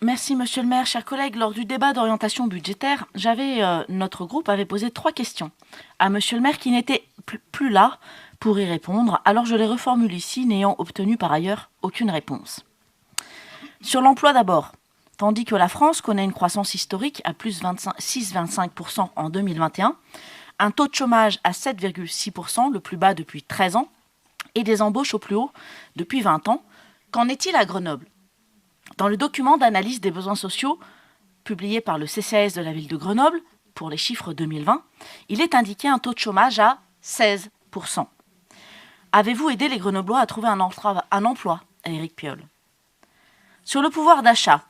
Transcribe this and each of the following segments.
Merci, monsieur le maire. Chers collègues, lors du débat d'orientation budgétaire, notre groupe avait posé 3 questions à monsieur le maire qui n'était plus là pour y répondre. Alors je les reformule ici, n'ayant obtenu par ailleurs aucune réponse. Sur l'emploi d'abord. Tandis que la France connaît une croissance historique à plus 6,25% en 2021, un taux de chômage à 7,6%, le plus bas depuis 13 ans, et des embauches au plus haut depuis 20 ans, qu'en est-il à Grenoble ? Dans le document d'analyse des besoins sociaux publié par le CCAS de la ville de Grenoble, pour les chiffres 2020, il est indiqué un taux de chômage à 16%. Avez-vous aidé les Grenoblois à trouver un emploi, Éric Piolle ? Sur le pouvoir d'achat,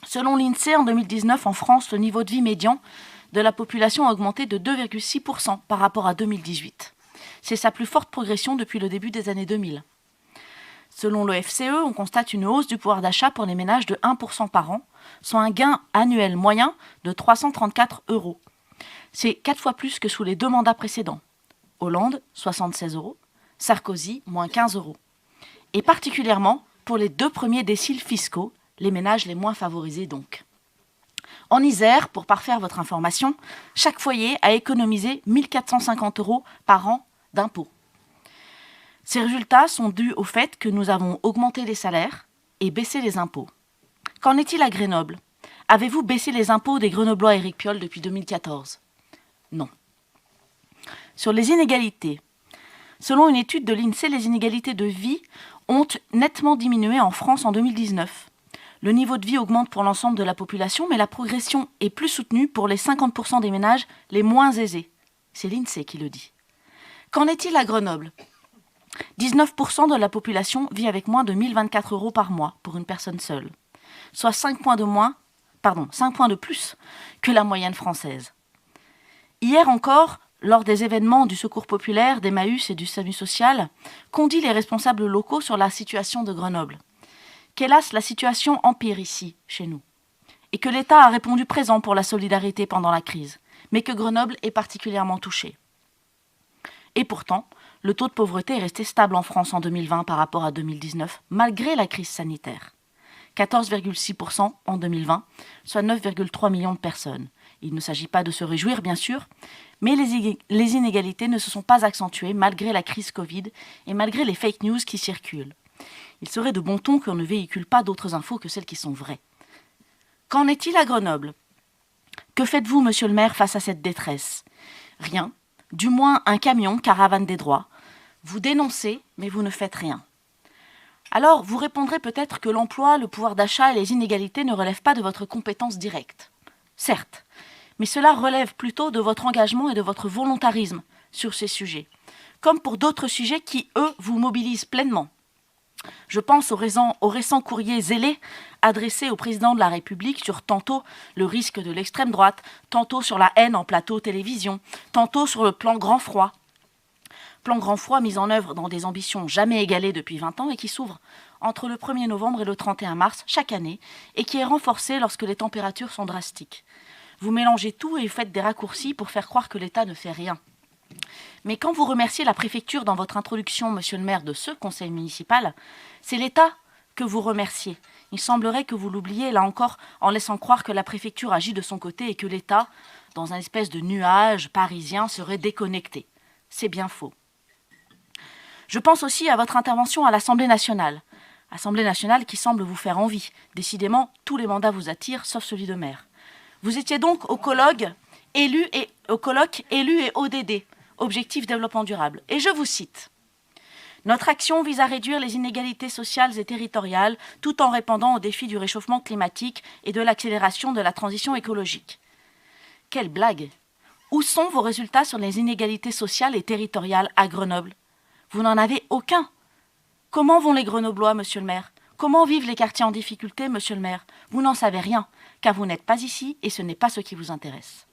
selon l'INSEE, en 2019, en France, le niveau de vie médian de la population a augmenté de 2,6% par rapport à 2018. C'est sa plus forte progression depuis le début des années 2000. Selon l'OFCE, on constate une hausse du pouvoir d'achat pour les ménages de 1% par an, soit un gain annuel moyen de 334 €. C'est 4 fois plus que sous les 2 mandats précédents. Hollande, 76 €, Sarkozy, moins 15 €. Et particulièrement pour les 2 premiers déciles fiscaux, les ménages les moins favorisés donc. En Isère, pour parfaire votre information, chaque foyer a économisé 1 450 € par an d'impôts. Ces résultats sont dus au fait que nous avons augmenté les salaires et baissé les impôts. Qu'en est-il à Grenoble ? Avez-vous baissé les impôts des Grenoblois Éric Piolle depuis 2014 ? Non. Sur les inégalités. Selon une étude de l'INSEE, les inégalités de vie ont nettement diminué en France en 2019. Le niveau de vie augmente pour l'ensemble de la population, mais la progression est plus soutenue pour les 50% des ménages les moins aisés. C'est l'INSEE qui le dit. Qu'en est-il à Grenoble ? 19% de la population vit avec moins de 1 024 € par mois pour une personne seule, soit 5 points de plus que la moyenne française. Hier encore, lors des événements du Secours populaire, d'Emmaüs et du SAMU social, qu'ont dit les responsables locaux sur la situation de Grenoble ? Qu'hélas, la situation empire ici, chez nous, et que l'État a répondu présent pour la solidarité pendant la crise, mais que Grenoble est particulièrement touchée. Et pourtant, le taux de pauvreté est resté stable en France en 2020 par rapport à 2019, malgré la crise sanitaire. 14,6% en 2020, soit 9,3 millions de personnes. Il ne s'agit pas de se réjouir, bien sûr, mais les inégalités ne se sont pas accentuées malgré la crise Covid et malgré les fake news qui circulent. Il serait de bon ton qu'on ne véhicule pas d'autres infos que celles qui sont vraies. Qu'en est-il à Grenoble ? Que faites-vous, monsieur le maire, face à cette détresse ? Rien. Du moins un camion caravane des droits. Vous dénoncez, mais vous ne faites rien. Alors, vous répondrez peut-être que l'emploi, le pouvoir d'achat et les inégalités ne relèvent pas de votre compétence directe. Certes, mais cela relève plutôt de votre engagement et de votre volontarisme sur ces sujets, comme pour d'autres sujets qui, eux, vous mobilisent pleinement. Je pense au récent courrier zélé adressé au président de la République sur tantôt le risque de l'extrême droite, tantôt sur la haine en plateau télévision, tantôt sur le plan grand froid. Plan grand froid mis en œuvre dans des ambitions jamais égalées depuis 20 ans et qui s'ouvre entre le 1er novembre et le 31 mars chaque année et qui est renforcé lorsque les températures sont drastiques. Vous mélangez tout et faites des raccourcis pour faire croire que l'État ne fait rien. Mais quand vous remerciez la préfecture dans votre introduction, monsieur le maire, de ce conseil municipal, c'est l'État que vous remerciez. Il semblerait que vous l'oubliez, là encore, en laissant croire que la préfecture agit de son côté et que l'État, dans un espèce de nuage parisien, serait déconnecté. C'est bien faux. Je pense aussi à votre intervention à l'Assemblée nationale. Assemblée nationale qui semble vous faire envie. Décidément, tous les mandats vous attirent, sauf celui de maire. Vous étiez donc au colloque élu et ODD, Objectif Développement Durable. Et je vous cite. Notre action vise à réduire les inégalités sociales et territoriales tout en répondant aux défis du réchauffement climatique et de l'accélération de la transition écologique. Quelle blague! Où sont vos résultats sur les inégalités sociales et territoriales à Grenoble ? Vous n'en avez aucun. Comment vont les Grenoblois, monsieur le maire ? Comment vivent les quartiers en difficulté, monsieur le maire ? Vous n'en savez rien, car vous n'êtes pas ici et ce n'est pas ce qui vous intéresse.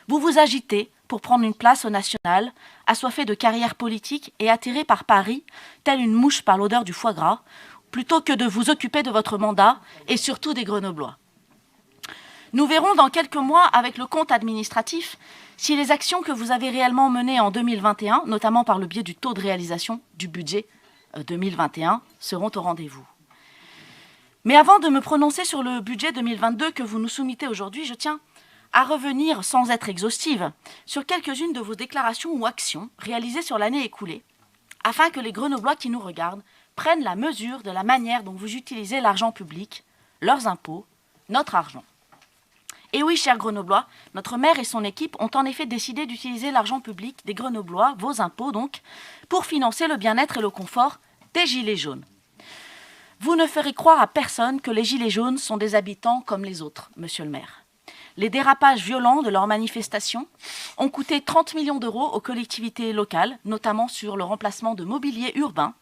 Vous vous agitez pour prendre une place au national, assoiffé de carrière politique et attiré par Paris, telle une mouche par l'odeur du foie gras, plutôt que de vous occuper de votre mandat et surtout des Grenoblois. Nous verrons dans quelques mois, avec le compte administratif, si les actions que vous avez réellement menées en 2021, notamment par le biais du taux de réalisation du budget 2021, seront au rendez-vous. Mais avant de me prononcer sur le budget 2022 que vous nous soumettez aujourd'hui, je tiens à revenir, sans être exhaustive, sur quelques-unes de vos déclarations ou actions réalisées sur l'année écoulée, afin que les Grenoblois qui nous regardent prennent la mesure de la manière dont vous utilisez l'argent public, leurs impôts, notre argent. Et oui, chers Grenoblois, notre maire et son équipe ont en effet décidé d'utiliser l'argent public des Grenoblois, vos impôts donc, pour financer le bien-être et le confort des Gilets jaunes. Vous ne ferez croire à personne que les Gilets jaunes sont des habitants comme les autres, monsieur le maire. Les dérapages violents de leurs manifestations ont coûté 30 millions d'euros aux collectivités locales, notamment sur le remplacement de mobilier urbain,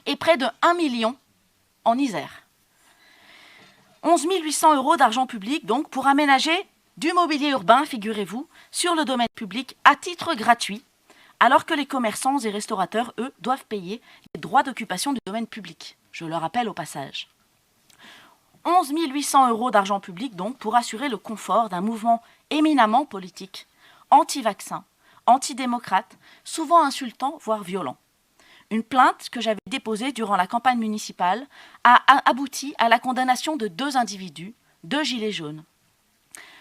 et près de 1 million en Isère. 11 800 euros d'argent public, donc, pour aménager du mobilier urbain, figurez-vous, sur le domaine public à titre gratuit, alors que les commerçants et restaurateurs, eux, doivent payer les droits d'occupation du domaine public. Je le rappelle au passage. 11 800 euros d'argent public, donc, pour assurer le confort d'un mouvement éminemment politique, anti-vaccin, antidémocrate, souvent insultant, voire violent. Une plainte que j'avais déposée durant la campagne municipale a abouti à la condamnation de 2 individus, 2 gilets jaunes.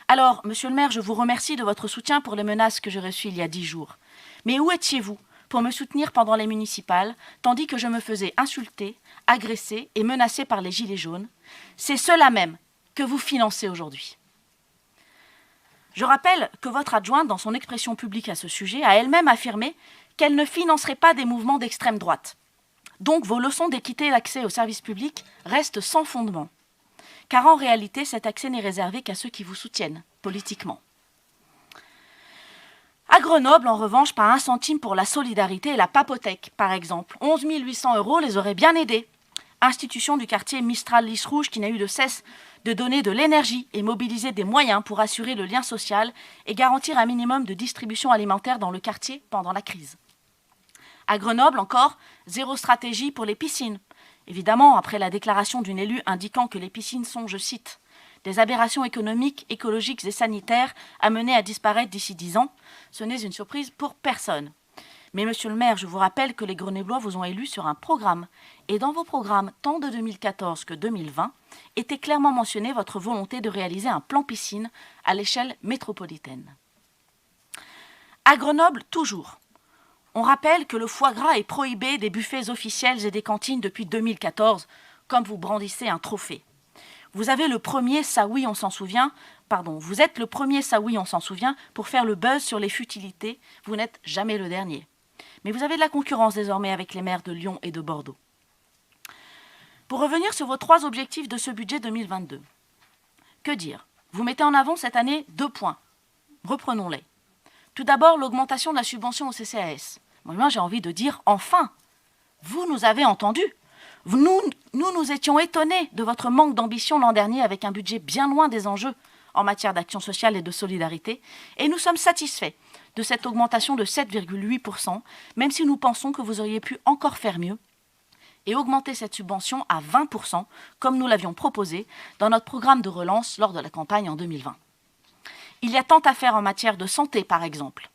Alors, monsieur le maire, je vous remercie de votre soutien pour les menaces que j'ai reçues il y a 10 jours. Mais où étiez-vous pour me soutenir pendant les municipales, tandis que je me faisais insulter, agresser et menacer par les gilets jaunes? C'est cela même que vous financez aujourd'hui. Je rappelle que votre adjointe, dans son expression publique à ce sujet, a elle-même affirmé qu'elle ne financerait pas des mouvements d'extrême droite. Donc vos leçons d'équité et d'accès aux services publics restent sans fondement. Car en réalité, cet accès n'est réservé qu'à ceux qui vous soutiennent politiquement. À Grenoble, en revanche, pas 1 centime pour la solidarité et la papothèque, par exemple. 11 800 euros les auraient bien aidés. Institution du quartier Mistral-Lys Rouge qui n'a eu de cesse de donner de l'énergie et mobiliser des moyens pour assurer le lien social et garantir un minimum de distribution alimentaire dans le quartier pendant la crise. À Grenoble, encore, 0 stratégie pour les piscines. Évidemment, après la déclaration d'une élue indiquant que les piscines sont, je cite, « des aberrations économiques, écologiques et sanitaires amenées à disparaître d'ici 10 ans », ce n'est une surprise pour personne. Mais monsieur le maire, je vous rappelle que les Grenoblois vous ont élu sur un programme. Et dans vos programmes, tant de 2014 que 2020, était clairement mentionnée votre volonté de réaliser un plan piscine à l'échelle métropolitaine. À Grenoble, toujours. On rappelle que le foie gras est prohibé des buffets officiels et des cantines depuis 2014, comme vous brandissez un trophée. Vous avez le premier, ça oui, on s'en souvient, vous êtes le premier, ça oui, on s'en souvient, pour faire le buzz sur les futilités. Vous n'êtes jamais le dernier. Mais vous avez de la concurrence désormais avec les maires de Lyon et de Bordeaux. Pour revenir sur vos 3 objectifs de ce budget 2022, que dire? Vous mettez en avant cette année 2 points. Reprenons-les. Tout d'abord, l'augmentation de la subvention au CCAS. Moi, j'ai envie de dire, enfin, vous nous avez entendus. Nous étions étonnés de votre manque d'ambition l'an dernier avec un budget bien loin des enjeux en matière d'action sociale et de solidarité, et nous sommes satisfaits de cette augmentation de 7,8%, même si nous pensons que vous auriez pu encore faire mieux et augmenter cette subvention à 20%, comme nous l'avions proposé dans notre programme de relance lors de la campagne en 2020. Il y a tant à faire en matière de santé, par exemple.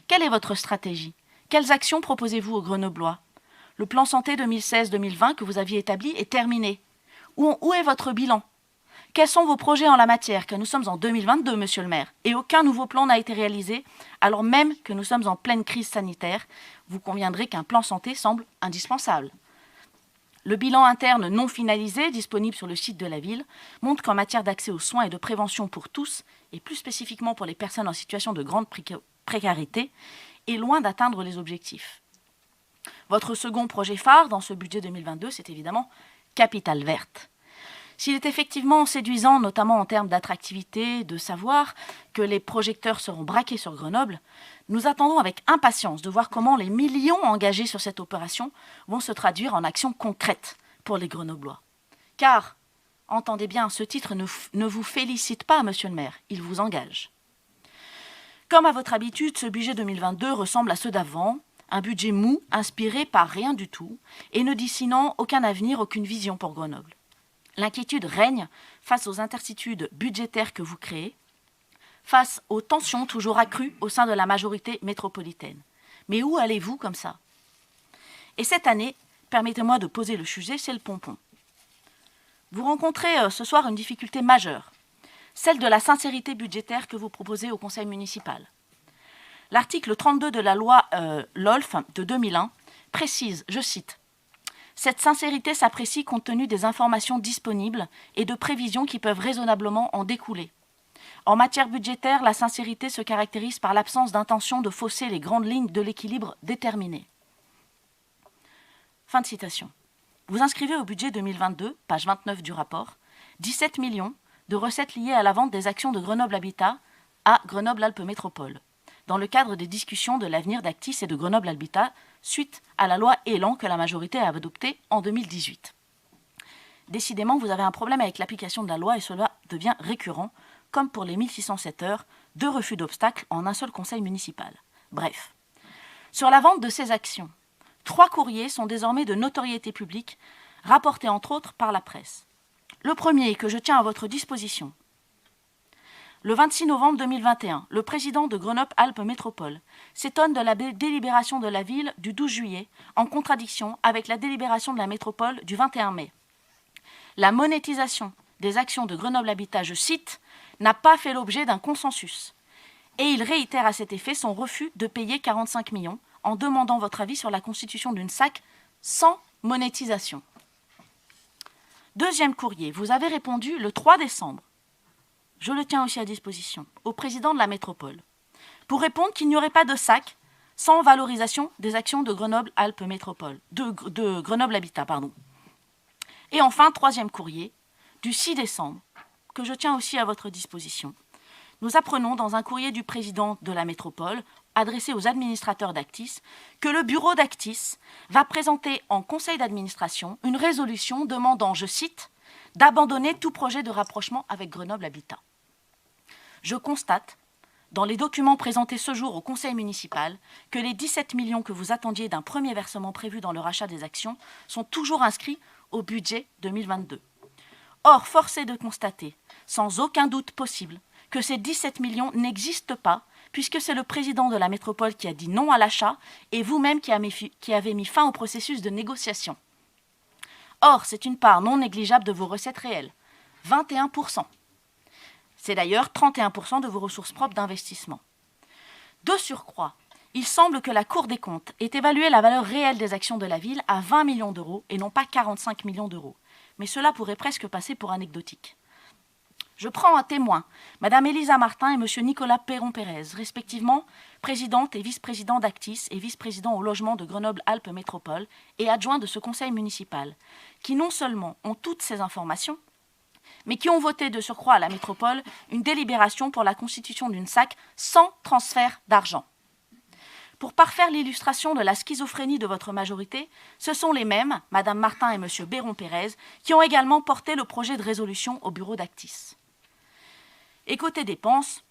Quelle est votre stratégie? Quelles actions proposez-vous aux Grenoblois? Le plan santé 2016-2020 que vous aviez établi est terminé. Où est votre bilan? Quels sont vos projets en la matière? Car nous sommes en 2022, monsieur le maire, et aucun nouveau plan n'a été réalisé, alors même que nous sommes en pleine crise sanitaire. Vous conviendrez qu'un plan santé semble indispensable. Le bilan interne non finalisé, disponible sur le site de la ville, montre qu'en matière d'accès aux soins et de prévention pour tous, et plus spécifiquement pour les personnes en situation de grande précarité, est loin d'atteindre les objectifs. Votre second projet phare dans ce budget 2022, c'est évidemment Capitale Verte. S'il est effectivement séduisant, notamment en termes d'attractivité, de savoir que les projecteurs seront braqués sur Grenoble, nous attendons avec impatience de voir comment les millions engagés sur cette opération vont se traduire en actions concrètes pour les Grenoblois. Car, entendez bien, ce titre ne vous félicite pas, monsieur le maire, il vous engage. Comme à votre habitude, ce budget 2022 ressemble à ceux d'avant, un budget mou, inspiré par rien du tout, et ne dessinant aucun avenir, aucune vision pour Grenoble. L'inquiétude règne face aux incertitudes budgétaires que vous créez, face aux tensions toujours accrues au sein de la majorité métropolitaine. Mais où allez-vous comme ça? Et cette année, permettez-moi de poser le sujet, c'est le pompon. Vous rencontrez ce soir une difficulté majeure, celle de la sincérité budgétaire que vous proposez au conseil municipal. L'article 32 de la loi LOLF de 2001 précise, je cite, « Cette sincérité s'apprécie compte tenu des informations disponibles et de prévisions qui peuvent raisonnablement en découler. En matière budgétaire, la sincérité se caractérise par l'absence d'intention de fausser les grandes lignes de l'équilibre déterminé. » Fin de citation. Vous inscrivez au budget 2022, page 29 du rapport, 17 millions de recettes liées à la vente des actions de Grenoble Habitat à Grenoble-Alpes Métropole, dans le cadre des discussions de l'avenir d'Actis et de Grenoble Habitat, suite à la loi Élan que la majorité a adoptée en 2018. Décidément, vous avez un problème avec l'application de la loi et cela devient récurrent, comme pour les 1607 heures de refus d'obstacles en un seul conseil municipal. Bref. Sur la vente de ces actions, 3 courriers sont désormais de notoriété publique, rapportés entre autres par la presse. Le premier, que je tiens à votre disposition. Le 26 novembre 2021, le président de Grenoble-Alpes Métropole s'étonne de la délibération de la ville du 12 juillet, en contradiction avec la délibération de la métropole du 21 mai. La monétisation des actions de Grenoble Habitat, je cite, n'a pas fait l'objet d'un consensus. Et il réitère à cet effet son refus de payer 45 millions en demandant votre avis sur la constitution d'une SAC sans monétisation. Deuxième courrier, vous avez répondu le 3 décembre. Je le tiens aussi à disposition, au président de la métropole, pour répondre qu'il n'y aurait pas de SAC sans valorisation des actions de Grenoble-Alpes Métropole, de Grenoble Habitat, pardon. Et enfin, troisième courrier, du 6 décembre, que je tiens aussi à votre disposition. Nous apprenons dans un courrier du président de la métropole, adressé aux administrateurs d'Actis, que le bureau d'Actis va présenter en conseil d'administration une résolution demandant, je cite, « d'abandonner tout projet de rapprochement avec Grenoble Habitat ». Je constate, dans les documents présentés ce jour au conseil municipal, que les 17 millions que vous attendiez d'un premier versement prévu dans le rachat des actions sont toujours inscrits au budget 2022. Or, force est de constater, sans aucun doute possible, que ces 17 millions n'existent pas, puisque c'est le président de la métropole qui a dit non à l'achat et vous-même qui avez mis fin au processus de négociation. Or, c'est une part non négligeable de vos recettes réelles, 21%. C'est d'ailleurs 31% de vos ressources propres d'investissement. De surcroît, il semble que la Cour des comptes ait évalué la valeur réelle des actions de la ville à 20 millions d'euros et non pas 45 millions d'euros. Mais cela pourrait presque passer pour anecdotique. Je prends à témoin Mme Elisa Martin et M. Nicolas Perron-Pérez, respectivement présidente et vice-président d'Actis et vice-président au logement de Grenoble-Alpes Métropole et adjoint de ce conseil municipal, qui non seulement ont toutes ces informations, mais qui ont voté de surcroît à la métropole une délibération pour la constitution d'une SAC sans transfert d'argent. Pour parfaire l'illustration de la schizophrénie de votre majorité, ce sont les mêmes, Mme Martin et M. Perron-Pérez, qui ont également porté le projet de résolution au bureau d'Actis. Et côté dépenses,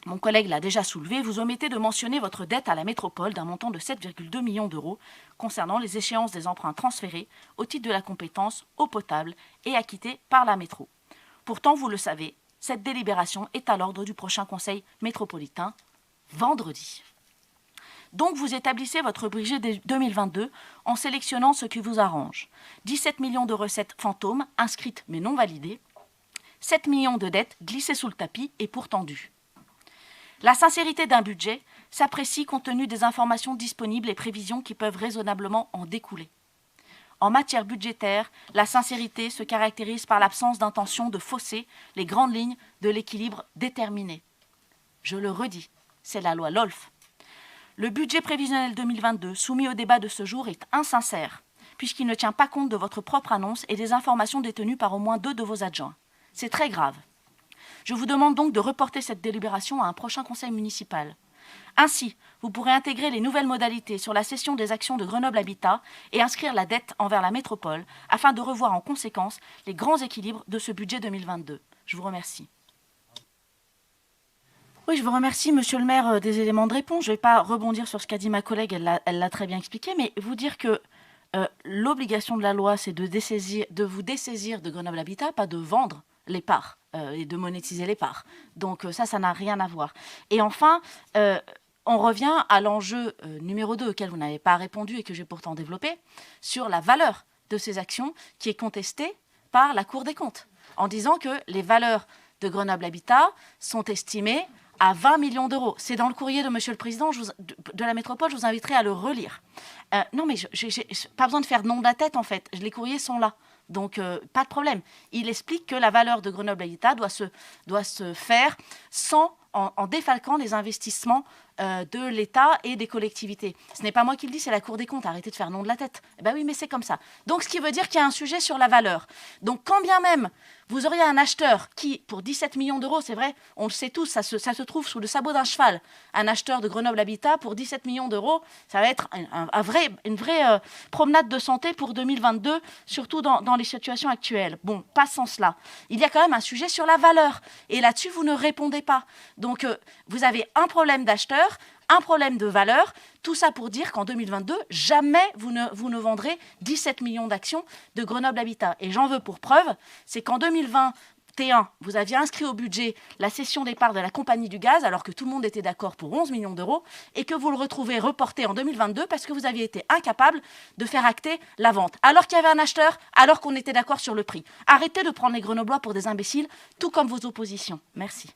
mon collègue l'a déjà soulevé, vous omettez de mentionner votre dette à la métropole d'un montant de 7,2 millions d'euros concernant les échéances des emprunts transférés au titre de la compétence eau potable et acquittés par la métro. Pourtant, vous le savez, cette délibération est à l'ordre du prochain conseil métropolitain, vendredi. Donc, vous établissez votre budget 2022 en sélectionnant ce qui vous arrange. 17 millions de recettes fantômes, inscrites mais non validées, 7 millions de dettes glissées sous le tapis et pourtant dues. La sincérité d'un budget s'apprécie compte tenu des informations disponibles et prévisions qui peuvent raisonnablement en découler. En matière budgétaire, la sincérité se caractérise par l'absence d'intention de fausser les grandes lignes de l'équilibre déterminé. Je le redis, c'est la loi LOLF. Le budget prévisionnel 2022 soumis au débat de ce jour est insincère, puisqu'il ne tient pas compte de votre propre annonce et des informations détenues par au moins 2 de vos adjoints. C'est très grave. Je vous demande donc de reporter cette délibération à un prochain conseil municipal. Ainsi, vous pourrez intégrer les nouvelles modalités sur la cession des actions de Grenoble Habitat et inscrire la dette envers la métropole afin de revoir en conséquence les grands équilibres de ce budget 2022. Je vous remercie. Oui, je vous remercie, monsieur le maire, des éléments de réponse. Je ne vais pas rebondir sur ce qu'a dit ma collègue, elle l'a très bien expliqué, mais vous dire que l'obligation de la loi, c'est de vous dessaisir de Grenoble Habitat, pas de vendre les parts et de monétiser les parts. Donc ça n'a rien à voir. Et enfin, on revient à l'enjeu numéro 2 auquel vous n'avez pas répondu et que j'ai pourtant développé, sur la valeur de ces actions qui est contestée par la Cour des comptes, en disant que les valeurs de Grenoble Habitat sont estimées à 20 millions d'euros. C'est dans le courrier de Monsieur le Président de la métropole, je vous inviterai à le relire. Non, mais j'ai pas besoin de faire de nom de la tête, en fait. Les courriers sont là. Donc, pas de problème. Il explique que la valeur de Grenoble Habitat doit se faire en défalquant les investissements de l'État et des collectivités. Ce n'est pas moi qui le dis, c'est la Cour des comptes. Arrêtez de faire nom de la tête. Eh bien oui, mais c'est comme ça. Donc, ce qui veut dire qu'il y a un sujet sur la valeur. Donc, quand bien même vous auriez un acheteur qui, pour 17 millions d'euros, c'est vrai, on le sait tous, ça se trouve sous le sabot d'un cheval. Un acheteur de Grenoble Habitat, pour 17 millions d'euros, ça va être une vraie promenade de santé pour 2022, surtout dans les situations actuelles. Bon, passons cela. Il y a quand même un sujet sur la valeur. Et là-dessus, vous ne répondez pas. Donc, vous avez un problème d'acheteur, un problème de valeur, tout ça pour dire qu'en 2022, jamais vous ne vendrez 17 millions d'actions de Grenoble Habitat. Et j'en veux pour preuve, c'est qu'en 2021, vous aviez inscrit au budget la cession des parts de la Compagnie du Gaz, alors que tout le monde était d'accord pour 11 millions d'euros, et que vous le retrouvez reporté en 2022 parce que vous aviez été incapable de faire acter la vente. Alors qu'il y avait un acheteur, alors qu'on était d'accord sur le prix. Arrêtez de prendre les Grenoblois pour des imbéciles, tout comme vos oppositions. Merci.